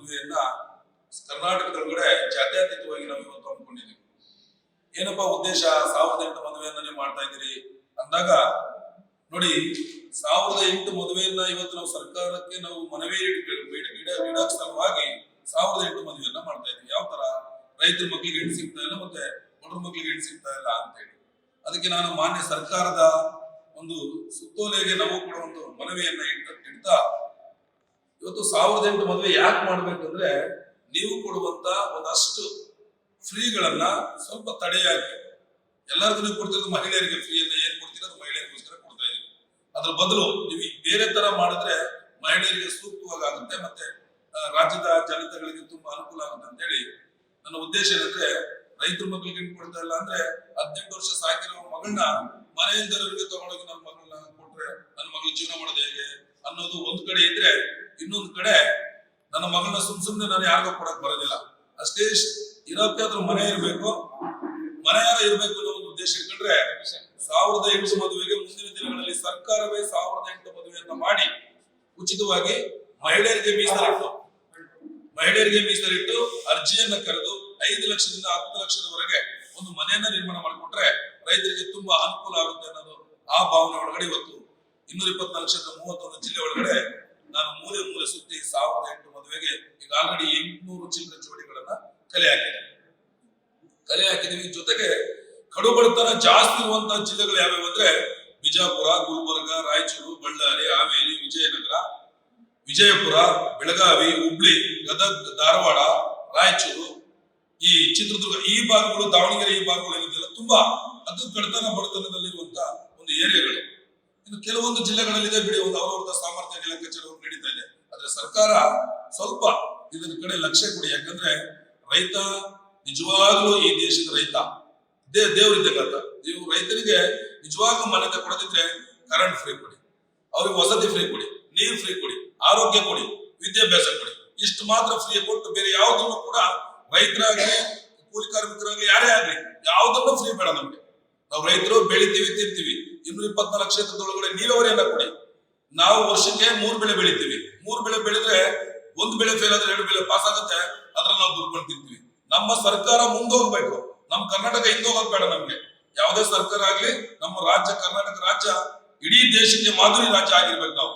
ಮದುವೆಯನ್ನ ಕರ್ನಾಟಕದೊಳಗಡೆ ಜಾತ್ಯತೀತವಾಗಿ ನಾವು ಇವತ್ತು ಅಂದ್ಕೊಂಡಿದ್ದೀವಿ. ಏನಪ್ಪಾ ಉದ್ದೇಶ? 1008 ಮದುವೆಯನ್ನ ನೀವು ಮಾಡ್ತಾ ಇದ್ದೀರಿ ಅಂದಾಗ ನೋಡಿ, 1008 ಮದುವೆಯನ್ನ ಇವತ್ತು ನಾವು ಸರ್ಕಾರಕ್ಕೆ ನಾವು ಮನವಿ ಇಡಕ್ ಸಲುವಾಗಿ 1008 ಮದುವೆಯನ್ನ ಮಾಡ್ತಾ ಇದ್ದೀವಿ. ಯಾವ ತರ? ರೈತರ ಮಕ್ಕಳಿಗೆ ಹೆಣ್ಣು ಸಿಗ್ತಾ ಇಲ್ಲ, ಮತ್ತೆ ಬಡವ್ರ ಮಕ್ಕಳಿಗೆ ಹೆಣ್ಣು ಸಿಗ್ತಾ ಇಲ್ಲ ಅಂತ ಹೇಳಿ. ಅದಕ್ಕೆ ನಾನು ಮಾನ್ಯ ಸರ್ಕಾರದ ಒಂದು ಸುತ್ತೋಲೆಗೆ ನಾವು ಕೂಡ ಒಂದು ಮನವಿಯನ್ನ ಇಡ್ತಾ ಇವತ್ತು 1008 ಮದುವೆ ಯಾಕೆ ಮಾಡ್ಬೇಕಂದ್ರೆ, ನೀವು ಕೊಡುವಂತ ಒಂದಷ್ಟು ಫ್ರೀಗಳನ್ನ ಸ್ವಲ್ಪ ತಡೆಯಾಗಿ ಎಲ್ಲರಿಗೂ ನೀವು ಕೊಡ್ತಿರೋದು ಮಹಿಳೆಯರಿಗೆ ಫ್ರೀಯನ್ನ ಏನ್ ಕೊಡ್ತೀರ ಅದು ಮಹಿಳೆಯರಿಗೋಸ್ಕರ ಕೊಡ್ತಾ ಇದೀವಿ. ಅದ್ರ ಬದಲು ನೀವು ಬೇರೆ ತರ ಮಾಡಿದ್ರೆ ಮಹಿಳೆಯರಿಗೆ ಸೂಕ್ತವಾಗುತ್ತೆ, ಮತ್ತೆ ರಾಜ್ಯದ ಜನತೆಗಳಿಗೆ ತುಂಬಾ ಅನುಕೂಲ ಆಗುತ್ತೆ ಅಂತ ಹೇಳಿ ನನ್ನ ಉದ್ದೇಶ ಏನಂದ್ರೆ, ರೈತರ ಮಕ್ಕಳಿಗೆ ಹೆಣ್ಣು ಕೊಡ್ತಾ ಇಲ್ಲ ಅಂದ್ರೆ 18 ವರ್ಷ ಸಾಕಿರೋ ಮಗಳನ್ನ ಮನೆಯಿಂದರಿಗೆ ತಗೊಂಡೋಗಿ ನನ್ನ ಮಗಳನ್ನ ಕೊಟ್ರೆ ನನ್ನ ಮಗಳ ಜೀವನ ಮಾಡೋದು ಹೇಗೆ ಅನ್ನೋದು ಒಂದ್ ಕಡೆ ಇದ್ರೆ, ಇನ್ನೊಂದ್ ಕಡೆ ನನ್ನ ಮಗಳನ್ನ ಸುಮ್ನೆ ನಾನು ಯಾರಿಗೂ ಕೊಡಕ್ ಬರೋದಿಲ್ಲ. ಅಷ್ಟೇ ಇರೋಕೆ ಅದ್ರ ಮನೆ ಇರ್ಬೇಕು, ಮನೆಯಾಗ ಇರ್ಬೇಕು ಅನ್ನೋ ಒಂದು ಉದ್ದೇಶ ಇಟ್ಕೊಂಡ್ರೆ 1008 ಮದುವೆಗೆ ಮುಂದಿನ ದಿನಗಳಲ್ಲಿ ಸರ್ಕಾರವೇ 1008 ಮದುವೆಯನ್ನ ಮಾಡಿ ಉಚಿತವಾಗಿ ಮಹಿಳೆಯರಿಗೆ ಮೀಸಲಿಟ್ಟು ಅರ್ಜಿಯನ್ನ ಕರೆದು 5 ಲಕ್ಷದಿಂದ 10 ಲಕ್ಷದವರೆಗೆ ಒಂದು ಮನೆಯನ್ನ ನಿರ್ಮಾಣ ಮಾಡಿಕೊಟ್ರೆ ರೈತರಿಗೆ ತುಂಬಾ ಅನುಕೂಲ ಆಗುತ್ತೆ ಅನ್ನೋದು ಆ ಭಾವನೆ ಒಳಗಡೆ ಇವತ್ತು 224 ಕ್ಷೇತ್ರ 31 ಜಿಲ್ಲೆ ಒಳಗಡೆ ನಾನು ಮೂಲೆ ಸುತ್ತಿ 1008 ಮದುವೆಗೆ ಈಗ ಆಲ್ರೆಡಿ 800 ಚಿಲ್ಲರೆ ಜೋಡಿಗಳನ್ನ ಕಲೆ ಹಾಕಿದೀವಿ. ಜೊತೆಗೆ ಕಡು ಬಡತನ ಜಾಸ್ತಿ ಇರುವಂತಹ ಜಿಲ್ಲೆಗಳು ಯಾವ್ಯಾವ ಅಂದ್ರೆ ಬಿಜಾಪುರ, ಗುಲ್ಬರ್ಗ, ರಾಯಚೂರು, ಬಳ್ಳಾರಿ, ಹಾವೇರಿ, ವಿಜಯನಗರ, ವಿಜಯಪುರ, ಬೆಳಗಾವಿ, ಹುಬ್ಳಿ, ಗದಗ್, ಧಾರವಾಡ, ರಾಯಚೂರು, ಈ ಚಿತ್ರದುರ್ಗ, ಈ ಭಾಗಗಳು, ದಾವಣಗೆರೆ, ಈ ಭಾಗಗಳು ಏನಿದೆಯಲ್ಲ ತುಂಬಾ ಅದು ಬಡತನದಲ್ಲಿರುವಂತ ಒಂದು ಏರಿಯಾಗಳು. ಇನ್ನು ಕೆಲವೊಂದು ಜಿಲ್ಲೆಗಳಲ್ಲಿದೆ ಬಿಡಿ, ಒಂದು ಅವರವರ ಸಾಮರ್ಥ್ಯ ಲೆಕ್ಕಾಚಾರ ನಡೀತಾ ಇದೆ. ಆದ್ರೆ ಸರ್ಕಾರ ಸ್ವಲ್ಪ ಇದರ ಕಡೆ ಲಕ್ಷ್ಯ ಕೊಡಿ. ಯಾಕಂದ್ರೆ ರೈತ ನಿಜವಾಗ್ಲೂ ಈ ದೇಶದ ರೈತ ದೇವರಿದ್ದಂತ. ನೀವು ರೈತರಿಗೆ ನಿಜವಾಗ್ಲೂ ಮಾನ್ಯತೆ ಕೊಡದಿದ್ರೆ ಕರೆಂಟ್ ಫ್ರೀ ಕೊಡಿ, ಅವ್ರಿಗೆ ವಸತಿ ಫ್ರೀ ಕೊಡಿ, ನೀರು ಫ್ರೀ ಕೊಡಿ, ಆರೋಗ್ಯ ಕೊಡಿ, ವಿದ್ಯಾಭ್ಯಾಸ ಕೊಡಿ. ಇಷ್ಟು ಮಾತ್ರ ಫ್ರೀ ಕೊಟ್ಟು ಬೇರೆ ಯಾವುದನ್ನು ಕೂಡ ರೈತರಾಗ್ಲಿ ಕೂಲಿ ಕಾರ್ಮಿಕರಾಗ್ಲಿ ಯಾರೇ ಆಗ್ಲಿ ಯಾವುದನ್ನು ಫ್ರೀ ಬೇಡ ನಮ್ಗೆ. ನಾವು ರೈತರು ಬೆಳಿತೀವಿ, ತಿಂತೀವಿ. 224 ಕ್ಷೇತ್ರದೊಳಗಡೆ ನೀರಾವರಿಯನ್ನ ಕೊಡಿ. ನಾವು ವರ್ಷಕ್ಕೆ 3 ಬೆಳೆ ಬೆಳಿತೀವಿ. 3 ಬೆಳೆ ಬೆಳೆದ್ರೆ 1 ಬೆಳೆ ಫೇಲ್ ಆದ್ರೆ 2 ಬೆಳೆ ಪಾಸ್ ಆಗುತ್ತೆ. ಅದ್ರಲ್ಲಿ ನಾವು ದುಡ್ಕೊಂಡು ತಿಂತೀವಿ. ನಮ್ಮ ಸರ್ಕಾರ ಮುಂದೋಗ್ಬೇಕು, ನಮ್ಮ ಕರ್ನಾಟಕ ಹಿಂದೋಗೋದ್ ಬೇಡ. ನಮ್ಗೆ ಯಾವುದೇ ಸರ್ಕಾರ ಆಗ್ಲಿ ನಮ್ಮ ರಾಜ್ಯ ಕರ್ನಾಟಕ ರಾಜ್ಯ ಇಡೀ ದೇಶಕ್ಕೆ ಮಾದರಿ ರಾಜ್ಯ ಆಗಿರ್ಬೇಕು ನಾವು.